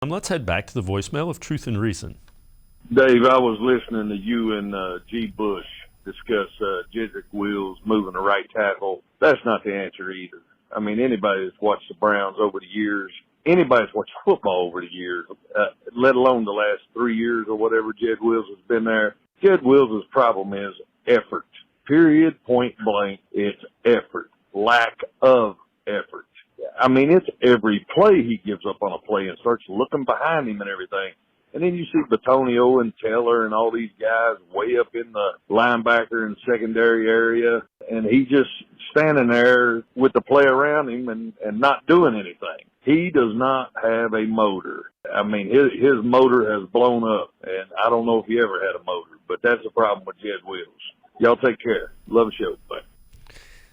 time, let's head back to the voicemail of Truth and Reason. Dave, I was listening to you and G. Bush discuss Jedrick Wills moving to right tackle. That's not the answer either. I mean, anybody that's watched the Browns over the years, anybody that's watched football over the years, let alone the last 3 years or whatever Jed Wills has been there, Jed Wills' problem is effort. Period, point blank, it's effort. Lack of effort. I mean, it's every play he gives up on a play and starts looking behind him and everything. And then you see Batonio and Taylor and all these guys way up in the linebacker and secondary area, and he just standing there with the play around him and not doing anything. He does not have a motor. I mean, his motor has blown up, and I don't know if he ever had a motor, but that's the problem with Jed Wills. Y'all take care. Love the show. Bye.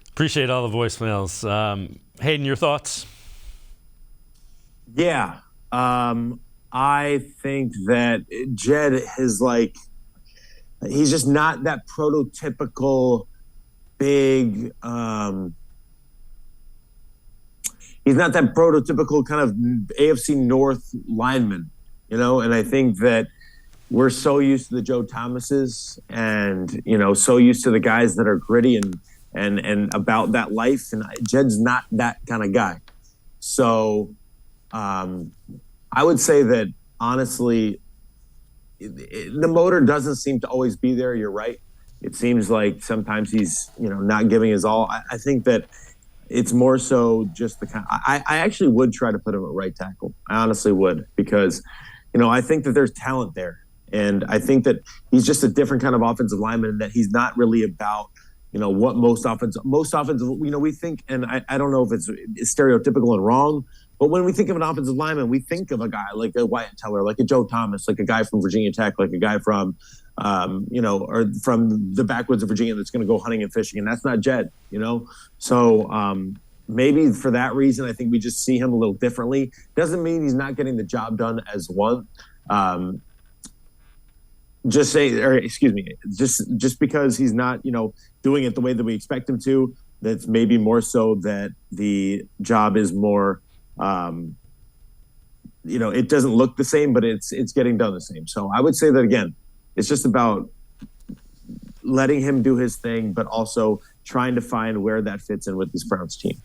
Appreciate all the voicemails. Hayden, your thoughts? Yeah. I think that Jed is he's just not that prototypical big, he's not that prototypical kind of AFC North lineman, and I think that we're so used to the Joe Thomases and, so used to the guys that are gritty and about that life. And Jed's not that kind of guy. So, I would say that, honestly, the motor doesn't seem to always be there. You're right. It seems like sometimes he's, not giving his all. I think that it's more so just the kind. I actually would try to put him at right tackle. I honestly would, because, I think that there's talent there. And I think that he's just a different kind of offensive lineman, and that he's not really about, what most offensive, we think, and I don't know if it's stereotypical and wrong, but when we think of an offensive lineman, we think of a guy like a Wyatt Teller, like a Joe Thomas, like a guy from Virginia Tech, like a guy from, or from the backwoods of Virginia that's going to go hunting and fishing. And that's not Jed, So maybe for that reason, I think we just see him a little differently. Doesn't mean he's not getting the job done as one. Just because he's not, doing it the way that we expect him to, that's maybe more so that the job is more, it doesn't look the same, but it's getting done the same. So I would say that, again, it's just about letting him do his thing, but also trying to find where that fits in with this Browns team.